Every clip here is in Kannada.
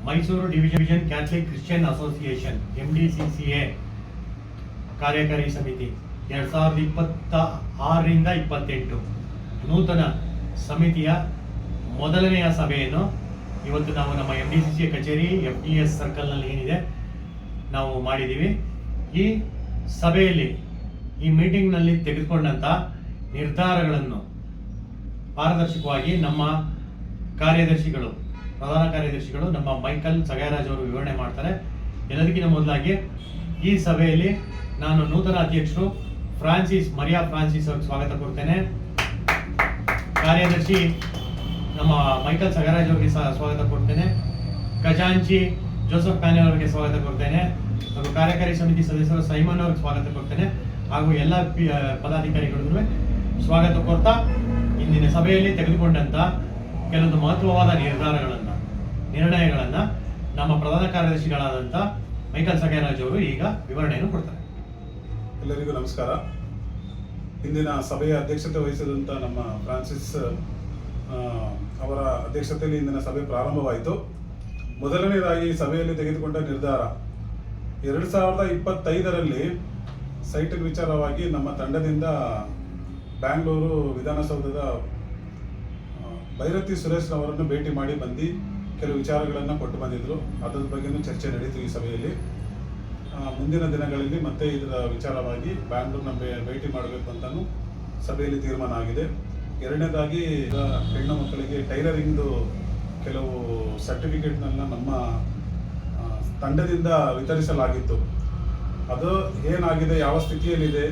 Mysuru division Catholic Christian association MDCCA ಕಾರ್ಯಕಾರಿ ಸಮಿತಿ 2026ರಿಂದ 28 ನೂತನ ಸಮಿತಿಯ ಮೊದಲನೆಯ ಸಭೆಯನ್ನು ಇವತ್ತು ನಾವು ನಮ್ಮ MDCCA ಕಚೇರಿ FDS ಸರ್ಕಲ್ನಲ್ಲಿ ಏನಿದೆ ನಾವು ಮಾಡಿದ್ದೀವಿ. ಈ ಸಭೆಯಲ್ಲಿ ಈ ಮೀಟಿಂಗ್ನಲ್ಲಿ ತೆಗೆದುಕೊಂಡಂಥ ನಿರ್ಧಾರಗಳನ್ನು ಪಾರದರ್ಶಕವಾಗಿ ನಮ್ಮ ಕಾರ್ಯದರ್ಶಿಗಳು, ಪ್ರಧಾನ ಕಾರ್ಯದರ್ಶಿಗಳು ನಮ್ಮ ಮೈಕಲ್ ಸಗಾಯರಾಜ್ ಅವರು ವಿವರಣೆ ಮಾಡ್ತಾರೆ. ಎಲ್ಲದಕ್ಕಿಂತ ಮೊದಲಾಗಿ ಈ ಸಭೆಯಲ್ಲಿ ನಾನು ನೂತನ ಅಧ್ಯಕ್ಷರು ಮರಿಯಾ ಫ್ರಾನ್ಸಿಸ್ ಅವ್ರಿಗೆ ಸ್ವಾಗತ ಕೊಡ್ತೇನೆ. ಕಾರ್ಯದರ್ಶಿ ನಮ್ಮ ಮೈಕಲ್ ಸಗಾಯರಾಜ್ ಅವರಿಗೆ ಸ್ವಾಗತ ಕೊಡ್ತೇನೆ. ಖಜಾಂಚಿ ಜೋಸೆಫ್ ಪ್ಯಾನೆಲ್ ಅವರಿಗೆ ಸ್ವಾಗತ ಕೊಡ್ತೇನೆ. ಹಾಗೂ ಕಾರ್ಯಕಾರಿ ಸಮಿತಿ ಸದಸ್ಯರು ಸೈಮನ್ ಅವ್ರಿಗೆ ಸ್ವಾಗತ ಕೊಡ್ತೇನೆ. ಹಾಗೂ ಎಲ್ಲ ಪದಾಧಿಕಾರಿಗಳಿಗೂ ಸ್ವಾಗತ ಕೊಡ್ತಾ ಇಂದಿನ ಸಭೆಯಲ್ಲಿ ತೆಗೆದುಕೊಂಡಂತ ಕೆಲವೊಂದು ಮಹತ್ವವಾದ ನಿರ್ಣಯಗಳನ್ನ ನಮ್ಮ ಪ್ರಧಾನ ಕಾರ್ಯದರ್ಶಿಗಳಾದಂಥ ಮೈಕಲ್ ಸಗಾಯರಾಜ್ ಅವರು ಈಗ ವಿವರಣೆಯನ್ನು ಕೊಡ್ತಾರೆ. ಎಲ್ಲರಿಗೂ ನಮಸ್ಕಾರ. ಇಂದಿನ ಸಭೆಯ ಅಧ್ಯಕ್ಷತೆ ವಹಿಸಿದಂಥ ನಮ್ಮ ಫ್ರಾನ್ಸಿಸ್ ಅವರ ಅಧ್ಯಕ್ಷತೆಯಲ್ಲಿ ಇಂದಿನ ಸಭೆ ಪ್ರಾರಂಭವಾಯಿತು. ಮೊದಲನೇದಾಗಿ ಸಭೆಯಲ್ಲಿ ತೆಗೆದುಕೊಂಡ ನಿರ್ಧಾರ 2025ರಲ್ಲಿ ಸೈಟ್ ವಿಚಾರವಾಗಿ ನಮ್ಮ ತಂಡದಿಂದ ಬ್ಯಾಂಗ್ಳೂರು ವಿಧಾನಸೌಧದ ಭೈರತಿ ಸುರೇಶ್ ಅವರನ್ನು ಭೇಟಿ ಮಾಡಿ ಬಂದು ಕೆಲವು ವಿಚಾರಗಳನ್ನು ಕೊಟ್ಟು ಬಂದಿದ್ದರು. ಅದರ ಬಗ್ಗೆಯೂ ಚರ್ಚೆ ನಡೀತು ಈ ಸಭೆಯಲ್ಲಿ. ಮುಂದಿನ ದಿನಗಳಲ್ಲಿ ಮತ್ತೆ ಇದರ ವಿಚಾರವಾಗಿ ಬ್ಯಾಂಗ್ಳೂರ್ನ ಭೇಟಿ ಮಾಡಬೇಕು ಅಂತಲೂ ಸಭೆಯಲ್ಲಿ ತೀರ್ಮಾನ ಆಗಿದೆ. ಎರಡನೇದಾಗಿ ಹೆಣ್ಣು ಮಕ್ಕಳಿಗೆ ಟೈಲರಿಂಗ್ದು ಕೆಲವು ಸರ್ಟಿಫಿಕೇಟ್ನ ನಮ್ಮ ತಂಡದಿಂದ ವಿತರಿಸಲಾಗಿತ್ತು. ಅದು ಏನಾಗಿದೆ, ಯಾವ ಸ್ಥಿತಿಯಲ್ಲಿದೆ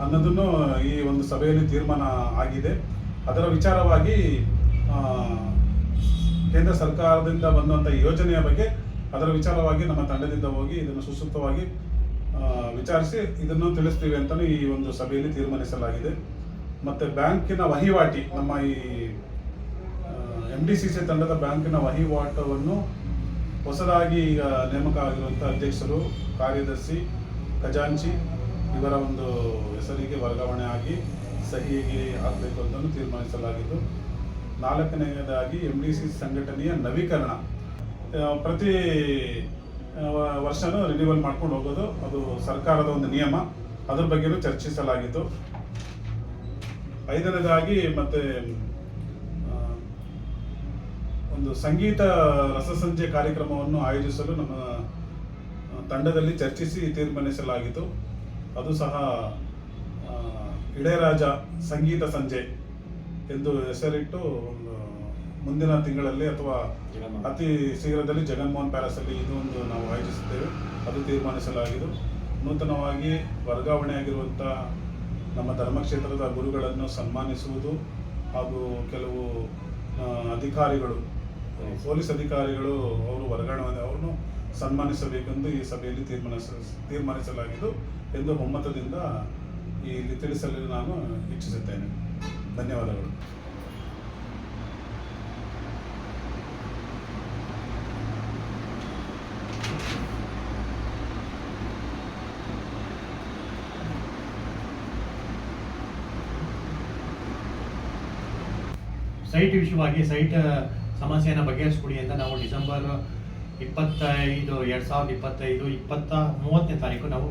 ಅನ್ನೋದನ್ನು ಈ ಒಂದು ಸಭೆಯಲ್ಲಿ ತೀರ್ಮಾನ ಆಗಿದೆ. ಅದರ ವಿಚಾರವಾಗಿ ಕೇಂದ್ರ ಸರ್ಕಾರದಿಂದ ಬಂದಂಥ ಯೋಜನೆಯ ಬಗ್ಗೆ ಅದರ ವಿಚಾರವಾಗಿ ನಮ್ಮ ತಂಡದಿಂದ ಹೋಗಿ ಇದನ್ನು ಸುಸೂತ್ರವಾಗಿ ವಿಚಾರಿಸಿ ಇದನ್ನು ತಿಳಿಸ್ತೀವಿ ಅಂತಲೂ ಈ ಒಂದು ಸಭೆಯಲ್ಲಿ ತೀರ್ಮಾನಿಸಲಾಗಿದೆ. ಮತ್ತು ಬ್ಯಾಂಕಿನ ವಹಿವಾಟಿ, ನಮ್ಮ ಈ MDCCA ತಂಡದ ಬ್ಯಾಂಕಿನ ವಹಿವಾಟವನ್ನು ಹೊಸದಾಗಿ ಈಗ ನೇಮಕ ಆಗಿರುವಂಥ ಅಧ್ಯಕ್ಷರು, ಕಾರ್ಯದರ್ಶಿ, ಖಜಾಂಚಿ ಇವರ ಒಂದು ಹೆಸರಿಗೆ ವರ್ಗಾವಣೆ ಆಗಿ ಸಹಿಗೆ ಆಗಬೇಕು ಅಂತಲೂ ತೀರ್ಮಾನಿಸಲಾಗಿದ್ದು. 4ನೇದಾಗಿ MDCCA ಸಂಘಟನೆಯ ನವೀಕರಣ, ಪ್ರತಿ ವರ್ಷನೂ ರಿನ್ಯೂವಲ್ ಮಾಡ್ಕೊಂಡು ಹೋಗೋದು, ಅದು ಸರ್ಕಾರದ ಒಂದು ನಿಯಮ, ಅದ್ರ ಬಗ್ಗೆನೂ ಚರ್ಚಿಸಲಾಗಿತ್ತು. 5ನೇದಾಗಿ ಮತ್ತೆ ಒಂದು ಸಂಗೀತ ರಸಸಂಜೆ ಕಾರ್ಯಕ್ರಮವನ್ನು ಆಯೋಜಿಸಲು ನಮ್ಮ ತಂಡದಲ್ಲಿ ಚರ್ಚಿಸಿ ತೀರ್ಮಾನಿಸಲಾಗಿತ್ತು. ಅದು ಸಹ ಇಳೆಯರಾಜ ಸಂಗೀತ ಸಂಜೆ ಎಂದು ಹೆಸರಿಟ್ಟು ಮುಂದಿನ ತಿಂಗಳಲ್ಲಿ ಅಥವಾ ಅತಿ ಶೀಘ್ರದಲ್ಲಿ ಜಗನ್ಮೋಹನ್ ಪ್ಯಾಲೇಸಲ್ಲಿ ಇದು ಒಂದು ನಾವು ಆಯೋಜಿಸುತ್ತೇವೆ, ಅದು ತೀರ್ಮಾನಿಸಲಾಗಿದ್ದು. ನೂತನವಾಗಿ ವರ್ಗಾವಣೆಯಾಗಿರುವಂಥ ನಮ್ಮ ಧರ್ಮಕ್ಷೇತ್ರದ ಗುರುಗಳನ್ನು ಸನ್ಮಾನಿಸುವುದು ಹಾಗೂ ಕೆಲವು ಅಧಿಕಾರಿಗಳು, ಪೊಲೀಸ್ ಅಧಿಕಾರಿಗಳು ಅವರು ವರ್ಗಾವಣೆ ಅವರನ್ನು ಸನ್ಮಾನಿಸಬೇಕೆಂದು ಈ ಸಭೆಯಲ್ಲಿ ತೀರ್ಮಾನಿಸಲಾಗಿದ್ದು ಎಂದು ಒಮ್ಮತದಿಂದ ಇಲ್ಲಿ ತಿಳಿಸಲು ನಾನು ಇಚ್ಛಿಸುತ್ತೇನೆ. ಧನ್ಯವಾದಗಳು. ಸೈಟ್ ವಿಷಯವಾಗಿ ಸೈಟ್ ಸಮಸ್ಯೆಯನ್ನು ಬಗೆಹರಿಸ್ಕೊಡಿ ಅಂತ ನಾವು ಡಿಸೆಂಬರ್ 25, 2025 30ನೇ ತಾರೀಕು ನಾವು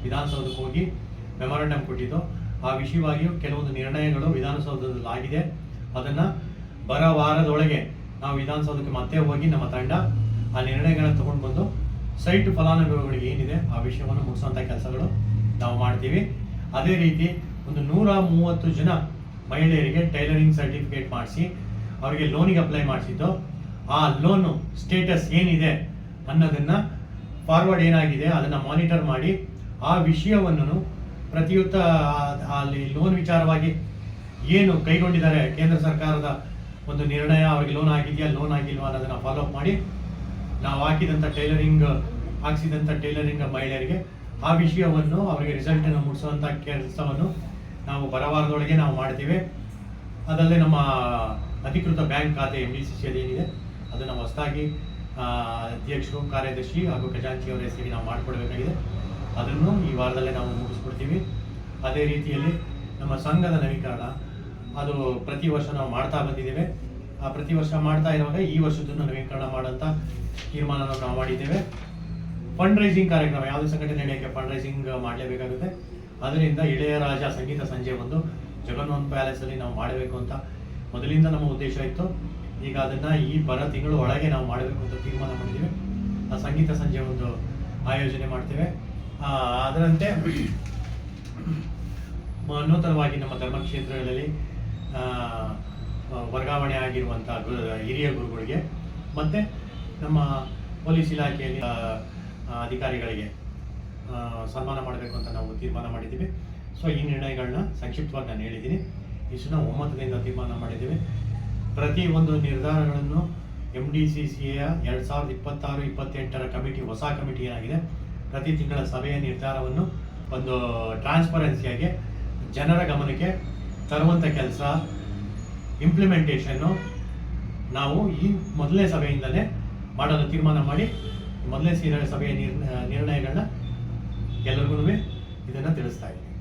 ವಿಧಾನಸೌಧಕ್ಕೆ ಹೋಗಿ ಮೆಮೊರಂಡಮ್ ಕೊಟ್ಟಿದ್ದು. ಆ ವಿಷಯವಾಗಿಯೂ ಕೆಲವೊಂದು ನಿರ್ಣಯಗಳು ವಿಧಾನಸೌಧದಲ್ಲಿ ಆಗಿದೆ. ಅದನ್ನು ಬರೋ ವಾರದೊಳಗೆ ನಾವು ವಿಧಾನಸೌಧಕ್ಕೆ ಮತ್ತೆ ಹೋಗಿ ನಮ್ಮ ತಂಡ ಆ ನಿರ್ಣಯಗಳನ್ನು ತಗೊಂಡು ಬಂದು ಸೈಟ್ ಫಲಾನುಭವಿಗಳಿಗೆ ಏನಿದೆ ಆ ವಿಷಯವನ್ನು ಮುಗಿಸುವಂಥ ಕೆಲಸಗಳು ನಾವು ಮಾಡ್ತೀವಿ. ಅದೇ ರೀತಿ ಒಂದು 130 ಜನ ಮಹಿಳೆಯರಿಗೆ ಟೈಲರಿಂಗ್ ಸರ್ಟಿಫಿಕೇಟ್ ಮಾಡಿಸಿ ಅವರಿಗೆ ಲೋನಿಗೆ ಅಪ್ಲೈ ಮಾಡಿಸಿದ್ದು, ಆ ಲೋನು ಸ್ಟೇಟಸ್ ಏನಿದೆ ಅನ್ನೋದನ್ನು ಫಾರ್ವರ್ಡ್ ಏನಾಗಿದೆ ಅದನ್ನು ಮಾನಿಟರ್ ಮಾಡಿ ಆ ವಿಷಯವನ್ನು ಪ್ರತಿಯುತ್ತ ಅಲ್ಲಿ ಲೋನ್ ವಿಚಾರವಾಗಿ ಏನು ಕೈಗೊಂಡಿದ್ದಾರೆ ಕೇಂದ್ರ ಸರ್ಕಾರದ ಒಂದು ನಿರ್ಣಯ, ಅವರಿಗೆ ಲೋನ್ ಆಗಿದೆಯಾ ಲೋನ್ ಆಗಿಲ್ವಾ ಅನ್ನೋದನ್ನು ಫಾಲೋಅಪ್ ಮಾಡಿ ನಾವು ಹಾಕಿಸಿದಂಥ ಟೈಲರಿಂಗ್ ಮಹಿಳೆಯರಿಗೆ ಆ ವಿಷಯವನ್ನು ಅವರಿಗೆ ರಿಸಲ್ಟನ್ನು ಮುಟ್ಟಿಸುವಂಥ ಕೆಲಸವನ್ನು ನಾವು ಬರವಾರದೊಳಗೆ ನಾವು ಮಾಡ್ತೀವಿ. ಅದಲ್ಲದೆ ನಮ್ಮ ಅಧಿಕೃತ ಬ್ಯಾಂಕ್ ಖಾತೆ MDCCA ಏನಿದೆ ಅದನ್ನು ಹೊಸದಾಗಿ ಅಧ್ಯಕ್ಷರು, ಕಾರ್ಯದರ್ಶಿ ಹಾಗೂ ಖಜಾಂಚಿ ಅವರ ಹೆಸರಿಗೆ ನಾವು ಮಾಡಿಕೊಡ್ಬೇಕಾಗಿದೆ. ಅದನ್ನು ಈ ವಾರದಲ್ಲೇ ನಾವು ಮುಗಿಸ್ಕೊಡ್ತೀವಿ. ಅದೇ ರೀತಿಯಲ್ಲಿ ನಮ್ಮ ಸಂಘದ ನವೀಕರಣ ಅದು ಪ್ರತಿ ವರ್ಷ ನಾವು ಮಾಡ್ತಾ ಬಂದಿದ್ದೇವೆ. ಪ್ರತಿ ವರ್ಷ ಮಾಡ್ತಾ ಇರುವಾಗ ಈ ವರ್ಷದನ್ನು ನವೀಕರಣ ಮಾಡೋಂಥ ತೀರ್ಮಾನವನ್ನು ನಾವು ಮಾಡಿದ್ದೇವೆ. ಫಂಡ್ ರೈಸಿಂಗ್ ಕಾರ್ಯಕ್ರಮ, ಯಾವುದೇ ಸಂಘಟನೆ ನಡೆಯೋಕ್ಕೆ ಫಂಡ್ ರೈಸಿಂಗ್ ಮಾಡಲೇಬೇಕಾಗುತ್ತೆ. ಅದರಿಂದ ಇಳೆಯರಾಜ ಸಂಗೀತ ಸಂಜೆ ಒಂದು ಜಗನ್ಮೋಹನ್ ಪ್ಯಾಲೇಸಲ್ಲಿ ನಾವು ಮಾಡಬೇಕು ಅಂತ ಮೊದಲಿಂದ ನಮ್ಮ ಉದ್ದೇಶ ಇತ್ತು. ಈಗ ಅದನ್ನು ಈ ತಿಂಗಳು ಒಳಗೆ ನಾವು ಮಾಡಬೇಕು ಅಂತ ತೀರ್ಮಾನ ಮಾಡಿದ್ದೀವಿ. ಆ ಸಂಗೀತ ಸಂಜೆ ಒಂದು ಆಯೋಜನೆ ಮಾಡ್ತೇವೆ. ಅದರಂತೆ ನೂತನವಾಗಿ ನಮ್ಮ ಧರ್ಮಕ್ಷೇತ್ರಗಳಲ್ಲಿ ವರ್ಗಾವಣೆ ಆಗಿರುವಂಥ ಹಿರಿಯ ಗುರುಗಳಿಗೆ ಮತ್ತು ನಮ್ಮ ಪೊಲೀಸ್ ಇಲಾಖೆಯಲ್ಲಿ ಅಧಿಕಾರಿಗಳಿಗೆ ಸನ್ಮಾನ ಮಾಡಬೇಕು ಅಂತ ನಾವು ತೀರ್ಮಾನ ಮಾಡಿದ್ದೀವಿ. ಸೊ ಈ ನಿರ್ಣಯಗಳನ್ನ ಸಂಕ್ಷಿಪ್ತವಾಗಿ ನಾನು ಹೇಳಿದ್ದೀನಿ. ಇಷ್ಟನ್ನು ಒಮ್ಮತದಿಂದ ತೀರ್ಮಾನ ಮಾಡಿದ್ದೀವಿ. ಪ್ರತಿ ಒಂದು ನಿರ್ಧಾರಗಳನ್ನು MDCCA 2026-28 ಕಮಿಟಿ, ಹೊಸ ಕಮಿಟಿ ಏನಾಗಿದೆ, ಪ್ರತಿ ತಿಂಗಳ ಸಭೆಯ ನಿರ್ಧಾರವನ್ನು ಒಂದು ಟ್ರಾನ್ಸ್ಪರೆನ್ಸಿಯಾಗಿ ಜನರ ಗಮನಕ್ಕೆ ತರುವಂಥ ಕೆಲಸ, ಇಂಪ್ಲಿಮೆಂಟೇಷನ್ನು ನಾವು ಈ ಮೊದಲನೇ ಸಭೆಯಿಂದಲೇ ಮಾಡಲು ತೀರ್ಮಾನ ಮಾಡಿ ಮೊದಲನೇ ಸಭೆಯ ನಿರ್ಣಯಗಳನ್ನ ಎಲ್ಲರಿಗೂ ಇದನ್ನು ತಿಳಿಸ್ತಾ ಇದ್ದೀವಿ.